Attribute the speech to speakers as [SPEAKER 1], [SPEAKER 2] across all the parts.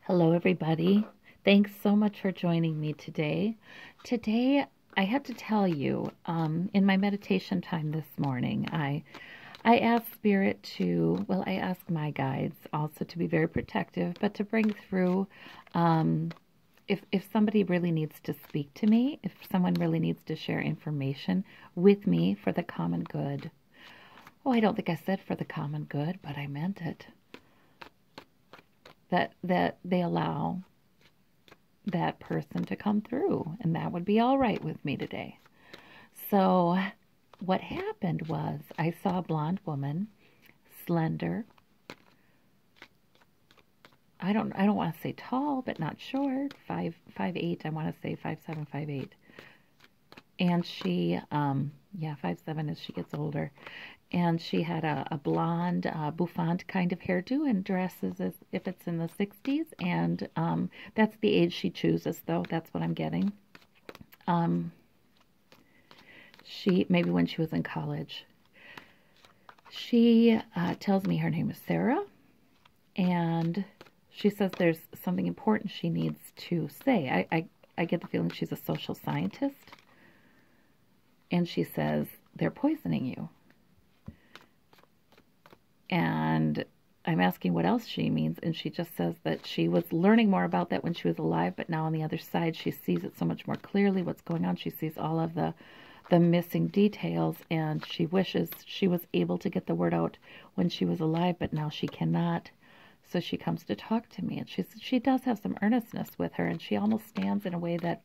[SPEAKER 1] Hello, everybody. Thanks so much for joining me today. Today, I had to tell you, in my meditation time this morning, I asked Spirit I asked my guides also to be very protective, but to bring through, if somebody really needs to speak to me, if someone really needs to share information with me for the common good. Oh, I don't think I said for the common good, but I meant it. That they allow that person to come through, and that would be all right with me today. So what happened was I saw a blonde woman, slender. I don't want to say tall, but not short. 5'8". I want to say 5'7", 5'8". And she 5'7" as she gets older. And she had a blonde, bouffant kind of hairdo and dresses as if it's in the 60s. And that's the age she chooses, though. That's what I'm getting. Maybe when she was in college. She tells me her name is Sara. And she says there's something important she needs to say. I get the feeling she's a social scientist. And she says, they're poisoning you. And I'm asking what else she means, and she just says that she was learning more about that when she was alive, but now on the other side, she sees it so much more clearly, what's going on. She sees all of the missing details, and she wishes she was able to get the word out when she was alive, but now she cannot. So she comes to talk to me, and she does have some earnestness with her, and she almost stands in a way that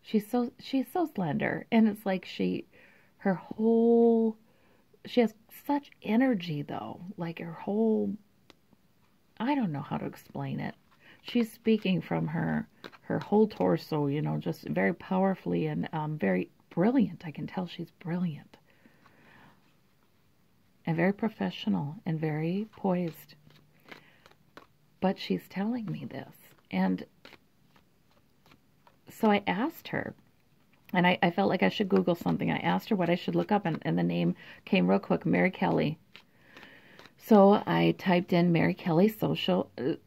[SPEAKER 1] she's so slender, and it's like she has such energy, though, like her whole, I don't know how to explain it. She's speaking from her whole torso, just very powerfully and very brilliant. I can tell she's brilliant and very professional and very poised. But she's telling me this. And so I asked her, and I felt like I should Google something. I asked her what I should look up, and the name came real quick, Mary Kelly. So I typed in Mary Kelly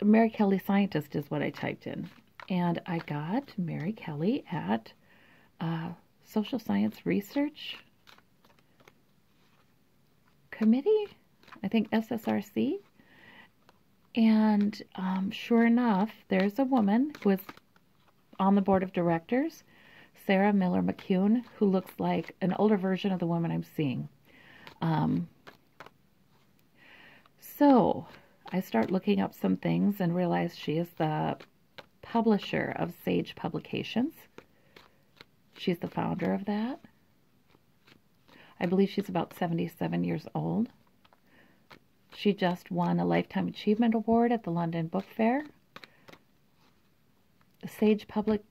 [SPEAKER 1] Mary Kelly scientist is what I typed in. And I got Mary Kelly at Social Science Research Committee, I think SSRC. And sure enough, there's a woman who is on the board of directors, Sara Miller McCune, who looks like an older version of the woman I'm seeing. So I start looking up some things and realize she is the publisher of Sage Publications. She's the founder of that. I believe she's about 77 years old. She just won a Lifetime Achievement Award at the London Book Fair. Sage Publications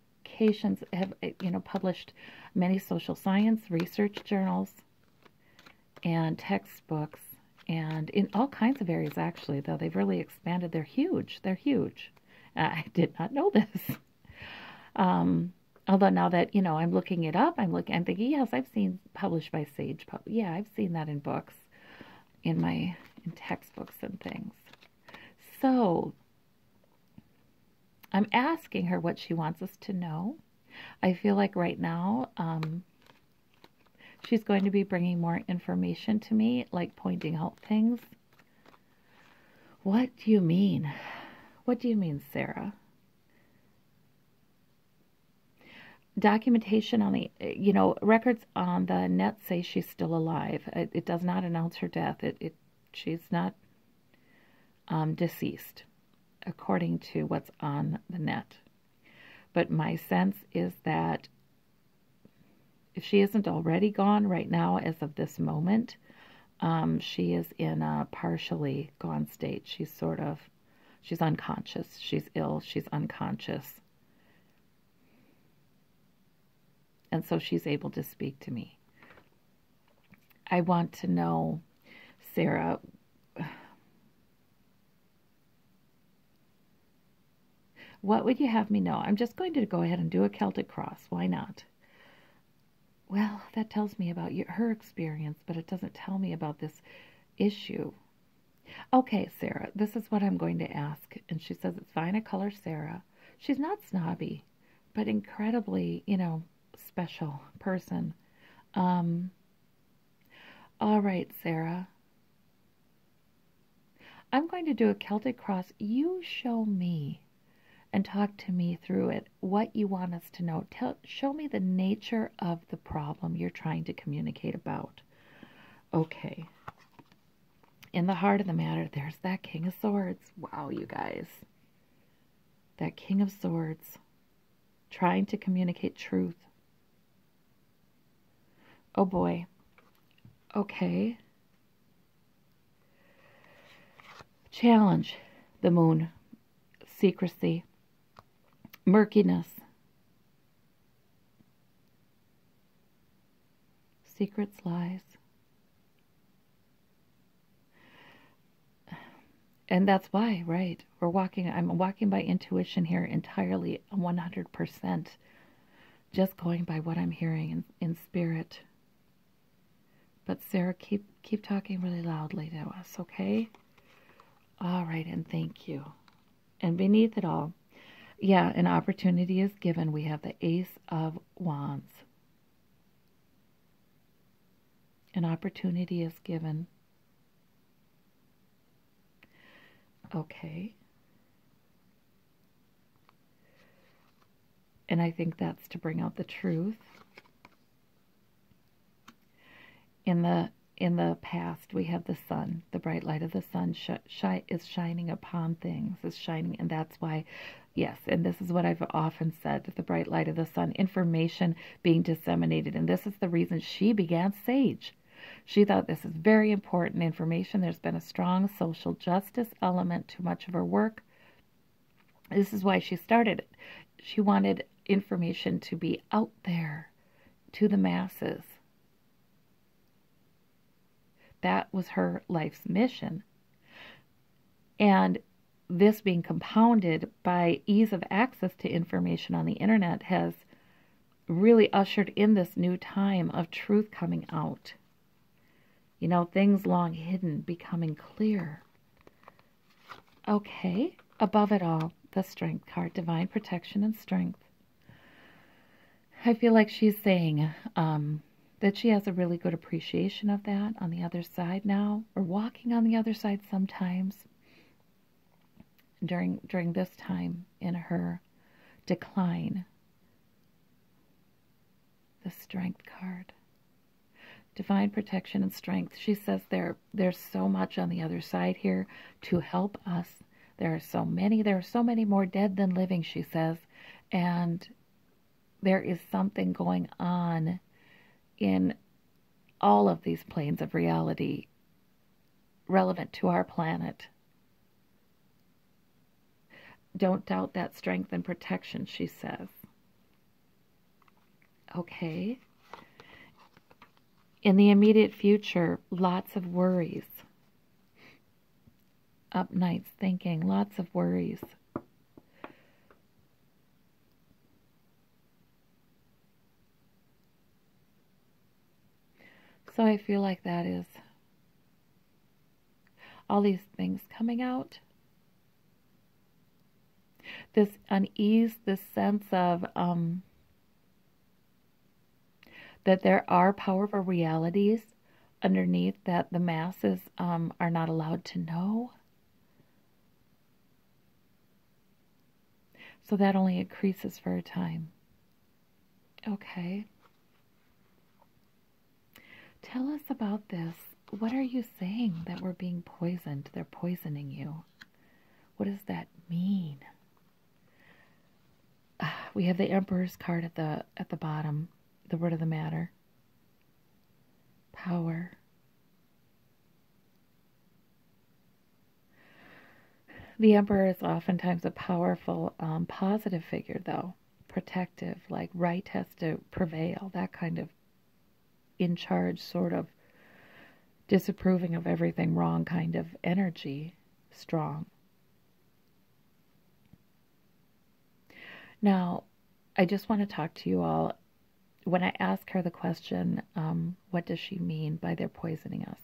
[SPEAKER 1] have, published many social science research journals and textbooks, and in all kinds of areas, actually, though they've really expanded. They're huge. They're huge. I did not know this. Although now that, I'm looking it up, I'm thinking, yes, I've seen published by Sage. Yeah, I've seen that in books, in textbooks and things. So I'm asking her what she wants us to know. I feel like right now, she's going to be bringing more information to me, like pointing out things. What do you mean? What do you mean, Sara? Documentation on the, records on the net say she's still alive. It does not announce her death. She's not deceased, according to what's on the net. But my sense is that if she isn't already gone right now, as of this moment, she is in a partially gone state. She's unconscious. She's ill. She's unconscious. And so she's able to speak to me. I want to know, Sara, what would you have me know? I'm just going to go ahead and do a Celtic cross. Why not? Well, that tells me about her experience, but it doesn't tell me about this issue. Okay, Sarah, this is what I'm going to ask. And she says, it's fine. I call her Sarah. She's not snobby, but incredibly, special person. Um, all right, Sarah. I'm going to do a Celtic cross. You show me and talk to me through it, what you want us to know. Show me the nature of the problem you're trying to communicate about. Okay. In the heart of the matter, there's that King of Swords. Wow, you guys. That King of Swords trying to communicate truth. Oh boy. Okay. Challenge. The moon. Secrecy. Murkiness. Secrets, lies. And that's why, right? I'm walking by intuition here entirely 100%. Just going by what I'm hearing in spirit. But Sarah, keep talking really loudly to us, okay? All right, and thank you. And beneath it all, yeah, an opportunity is given. We have the Ace of Wands. An opportunity is given. Okay. And I think that's to bring out the truth. In the past, we have the sun. The bright light of the sun is shining upon things, and that's why, yes, and this is what I've often said, the bright light of the sun, information being disseminated, and this is the reason she began SAGE. She thought this is very important information. There's been a strong social justice element to much of her work. This is why she started it. She wanted information to be out there to the masses. That was her life's mission. And this being compounded by ease of access to information on the internet has really ushered in this new time of truth coming out. Things long hidden becoming clear. Okay, above it all, the Strength card, divine protection and strength. I feel like she's saying that she has a really good appreciation of that on the other side now, or walking on the other side sometimes during this time in her decline. The Strength card. Divine protection and strength. She says there's so much on the other side here to help us. There are so many more dead than living, she says, and there is something going on in all of these planes of reality relevant to our planet. Don't doubt that strength and protection, she says. Okay. In the immediate future, lots of worries. Up nights thinking, lots of worries. So I feel like that is all these things coming out. This unease, this sense of that there are powerful realities underneath that the masses are not allowed to know. So that only increases for a time. Okay. Tell us about this. What are you saying that we're being poisoned? They're poisoning you. What does that mean? We have the Emperor's card at the bottom. The root of the matter. Power. The Emperor is oftentimes a powerful, positive figure, though. Protective, like right has to prevail. That kind of in charge, sort of disapproving of everything wrong kind of energy. Strong. Now, I just want to talk to you all. When I ask her the question, what does she mean by they're poisoning us?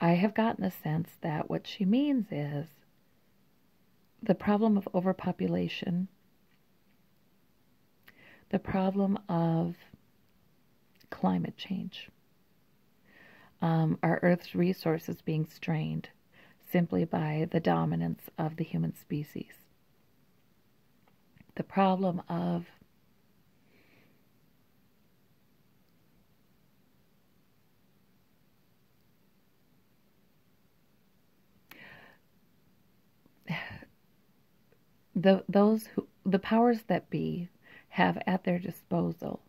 [SPEAKER 1] I have gotten the sense that what she means is the problem of overpopulation, the problem of climate change, our Earth's resources being strained simply by the dominance of the human species, the problem of the powers that be have at their disposal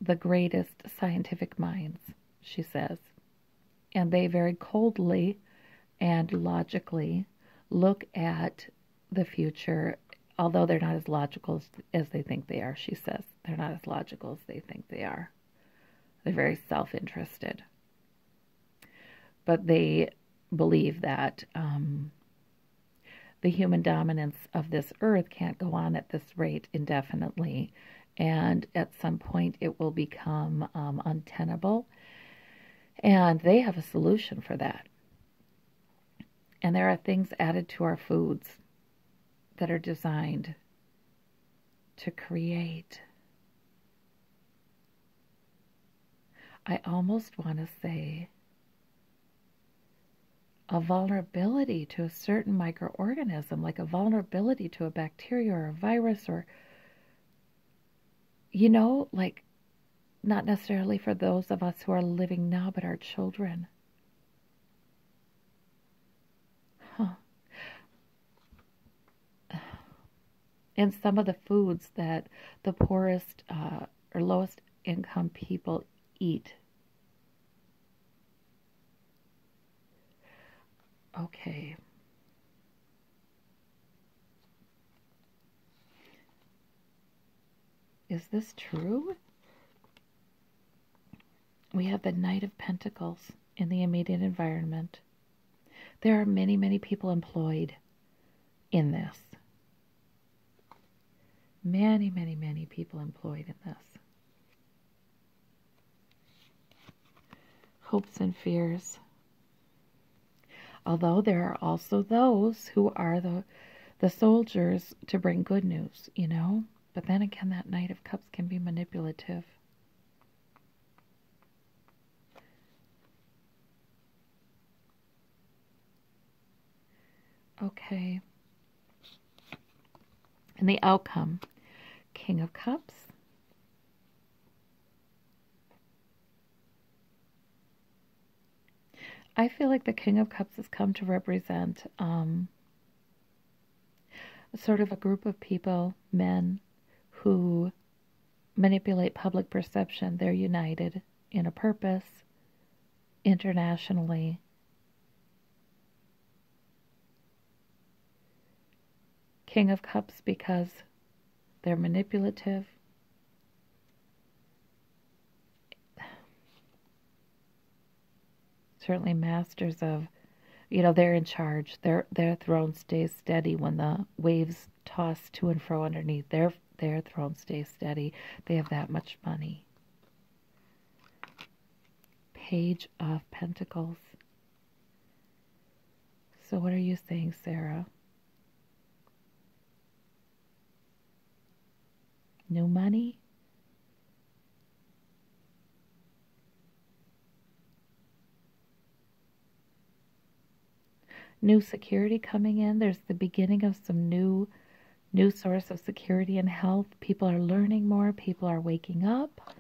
[SPEAKER 1] the greatest scientific minds, she says, and they very coldly and logically look at the future, although they're not as logical as they think they are, she says. They're not as logical as they think they are. They're very self-interested. But they believe that the human dominance of this earth can't go on at this rate indefinitely, and at some point it will become untenable, and they have a solution for that. And there are things added to our foods that are designed to create, I almost want to say, a vulnerability to a certain microorganism, like a vulnerability to a bacteria or a virus, or, you know, like not necessarily for those of us who are living now, but our children. And some of the foods that the poorest or lowest income people eat. Okay. Is this true? We have the Knight of Pentacles in the immediate environment. There are many, many people employed in this. Many, many, many people employed in this. Hopes and fears. Although there are also those who are the soldiers to bring good news, you know. But then again, that Knight of Cups can be manipulative. Okay. And the outcome. King of Cups. I feel like the King of Cups has come to represent sort of a group of people, men, who manipulate public perception. They're united in a purpose, internationally. King of Cups because they're manipulative. Certainly masters of, you know, they're in charge. Their throne stays steady when the waves toss to and fro underneath. Their throne stays steady. They have that much money. Page of Pentacles. So what are you saying, Sarah? New money? New security coming in. There's the beginning of some new source of security and health. People are learning more. People are waking up.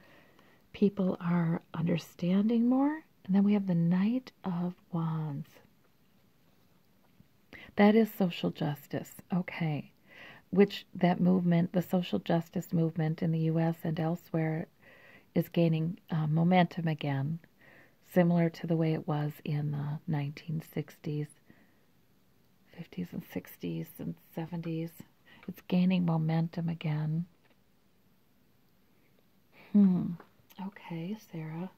[SPEAKER 1] People are understanding more. And then we have the Knight of Wands. That is social justice. Okay. Which that movement, the social justice movement in the U.S. and elsewhere, is gaining momentum again, similar to the way it was in the 1960s, 50s and 60s and 70s. It's gaining momentum again. Okay, Sarah.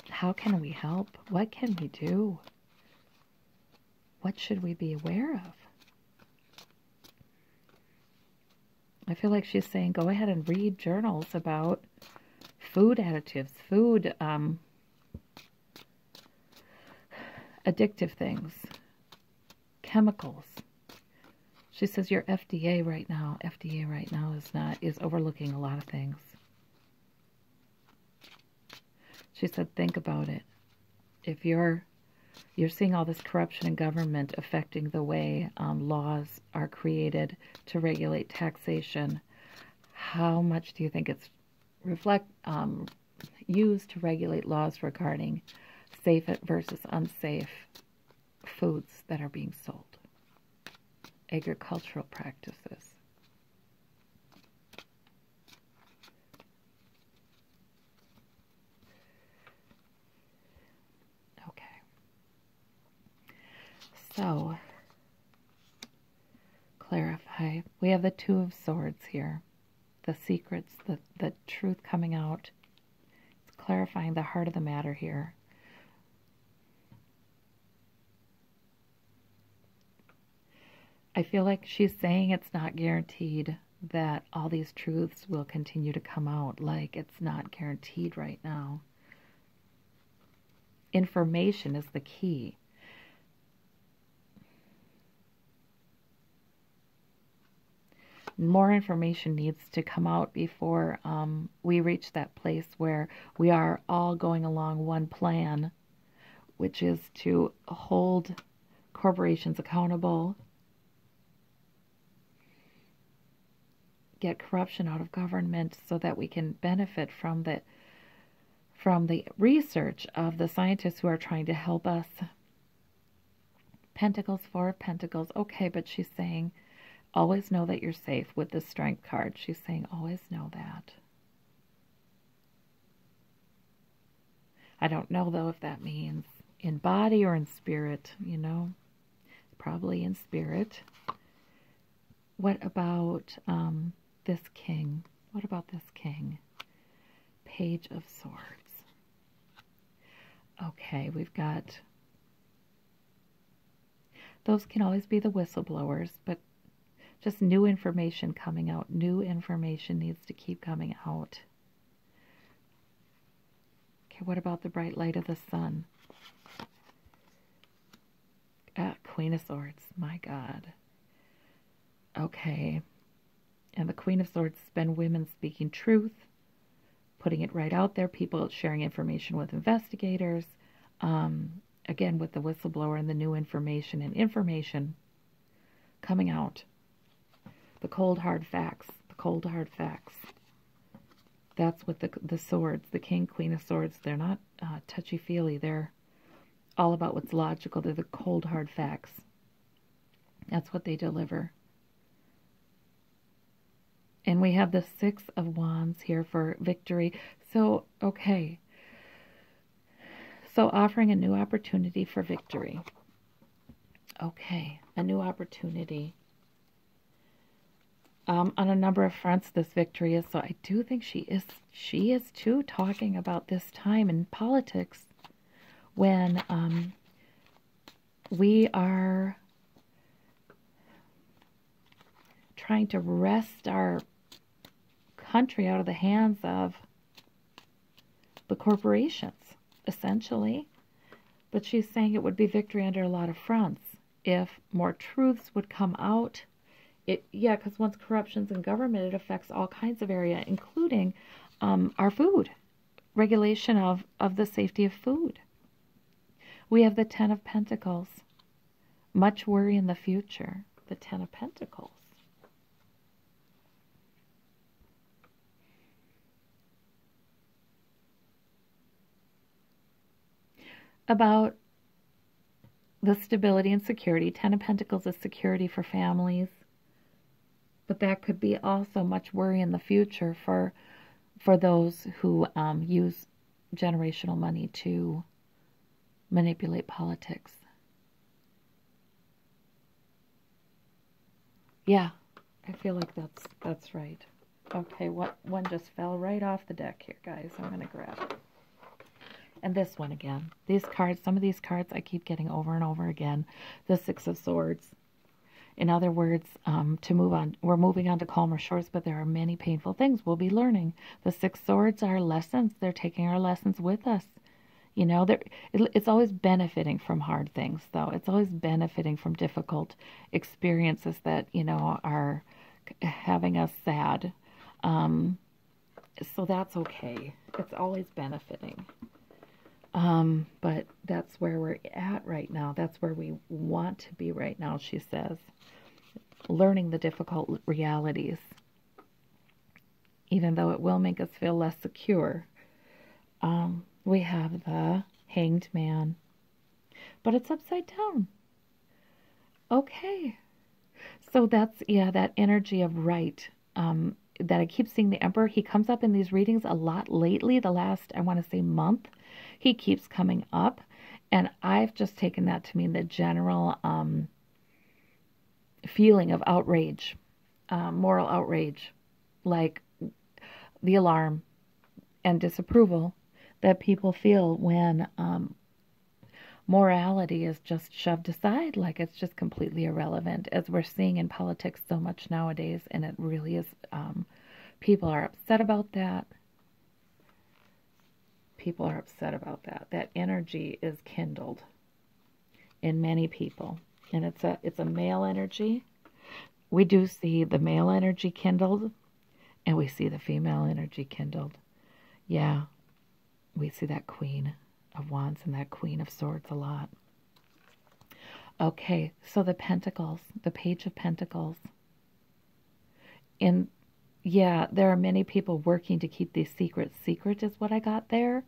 [SPEAKER 1] How can we help? What can we do? What should we be aware of? I feel like she's saying, go ahead and read journals about food additives, food addictive things, chemicals. She says your FDA right now is overlooking a lot of things. She said, think about it. If you're seeing all this corruption in government affecting the way laws are created to regulate taxation, how much do you think it's used to regulate laws regarding safe versus unsafe foods that are being sold? Agricultural practices. Okay. So, clarify. We have the Two of Swords here. The secrets, the truth coming out. It's clarifying the heart of the matter here. I feel like she's saying it's not guaranteed that all these truths will continue to come out. Like, it's not guaranteed right now. Information is the key. More information needs to come out before we reach that place where we are all going along one plan, which is to hold corporations accountable, get corruption out of government so that we can benefit from the research of the scientists who are trying to help us. Pentacles, Four of Pentacles. Okay, but she's saying always know that you're safe with the Strength card. She's saying always know that. I don't know, though, if that means in body or in spirit, you know. Probably in spirit. What about this king? What about this king? Page of Swords. Okay, we've got... Those can always be the whistleblowers, but just new information coming out. New information needs to keep coming out. Okay, what about the bright light of the sun? Queen of Swords. My God. Okay. And the Queen of Swords has been women speaking truth, putting it right out there, people sharing information with investigators, again with the whistleblower and the new information and information coming out. The cold hard facts, the cold hard facts. That's what the swords, the King, Queen of Swords, they're not touchy-feely. They're all about what's logical. They're the cold hard facts. That's what they deliver. And we have the Six of Wands here for victory. So, okay. So offering a new opportunity for victory. Okay, a new opportunity. On a number of fronts, this victory is. So I do think she is too talking about this time in politics when we are trying to wrest our country out of the hands of the corporations, essentially. But she's saying it would be victory under a lot of fronts if more truths would come out. Yeah, because once corruption's in government, it affects all kinds of areas, including our food, regulation of the safety of food. We have the Ten of Pentacles. Much worry in the future. The Ten of Pentacles. About the stability and security. Ten of Pentacles is security for families. But that could be also much worry in the future for those who use generational money to manipulate politics. Yeah, I feel like that's right. Okay, one just fell right off the deck here, guys. I'm going to grab it. And this one again. These cards, some of these cards I keep getting over and over again. The Six of Swords. In other words, to move on, we're moving on to calmer shores, but there are many painful things we'll be learning. The Six Swords are lessons. They're taking our lessons with us. You know, it's always benefiting from hard things, though. It's always benefiting from difficult experiences that, you know, are having us sad. So that's okay. It's always benefiting. But that's where we're at right now. That's where we want to be right now, she says. Learning the difficult realities, even though it will make us feel less secure. We have the Hanged Man, but it's upside down. Okay. So that's, yeah, that energy of right. That I keep seeing the Emperor. He comes up in these readings a lot lately, the last, I want to say, month. He keeps coming up, and I've just taken that to mean the general feeling of outrage, moral outrage, like the alarm and disapproval that people feel when morality is just shoved aside, like it's just completely irrelevant, as we're seeing in politics so much nowadays, and it really is. People are upset about that. People are upset about that. That energy is kindled in many people, and it's a male energy. We do see the male energy kindled, and we see the female energy kindled. Yeah, we see that Queen of Wands and that Queen of Swords a lot. Okay, so the Pentacles, the Page of Pentacles. Yeah, there are many people working to keep these secrets secret, is what I got there.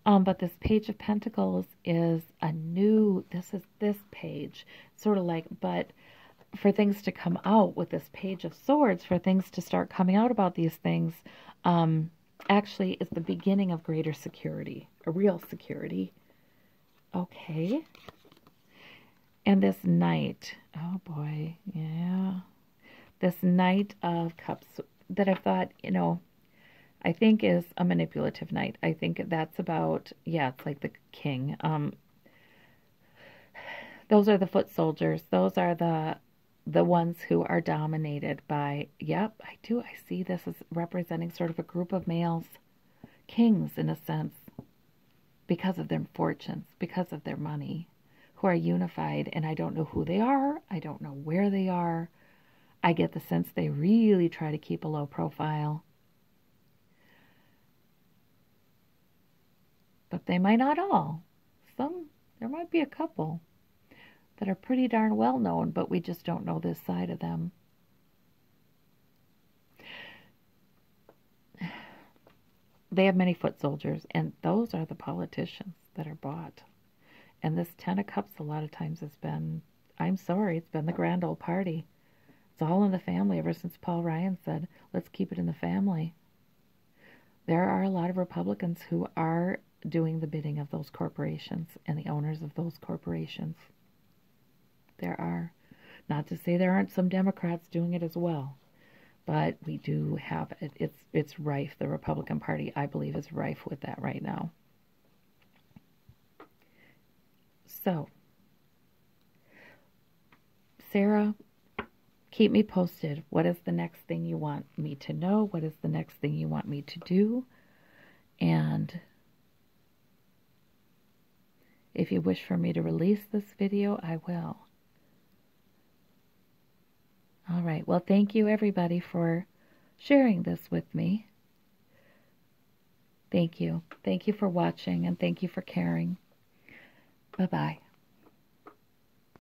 [SPEAKER 1] But this Page of Pentacles is a new, this is this page, sort of like, but for things to come out with this Page of Swords, for things to start coming out about these things, actually is the beginning of greater security, a real security. Okay. And this Knight, oh boy, yeah. This Knight of Cups that I thought, you know, I think is a manipulative knight. I think that's about, yeah, it's like the king. Those are the foot soldiers. Those are the ones who are dominated by, yep, I see this as representing sort of a group of males, kings in a sense, because of their fortunes, because of their money, who are unified, and I don't know who they are. I don't know where they are. I get the sense they really try to keep a low profile. But they might not all. There might be a couple that are pretty darn well known, but we just don't know this side of them. They have many foot soldiers, and those are the politicians that are bought. And this Ten of Cups a lot of times has been, I'm sorry, it's been the grand old party. It's all in the family ever since Paul Ryan said, let's keep it in the family. There are a lot of Republicans who are doing the bidding of those corporations and the owners of those corporations. There are. Not to say there aren't some Democrats doing it as well, but we do have it. It's rife. The Republican Party, I believe, is rife with that right now. So, Sarah, keep me posted. What is the next thing you want me to know? What is the next thing you want me to do? And if you wish for me to release this video, I will. All right. Well, thank you, everybody, for sharing this with me. Thank you. Thank you for watching, and thank you for caring. Bye-bye.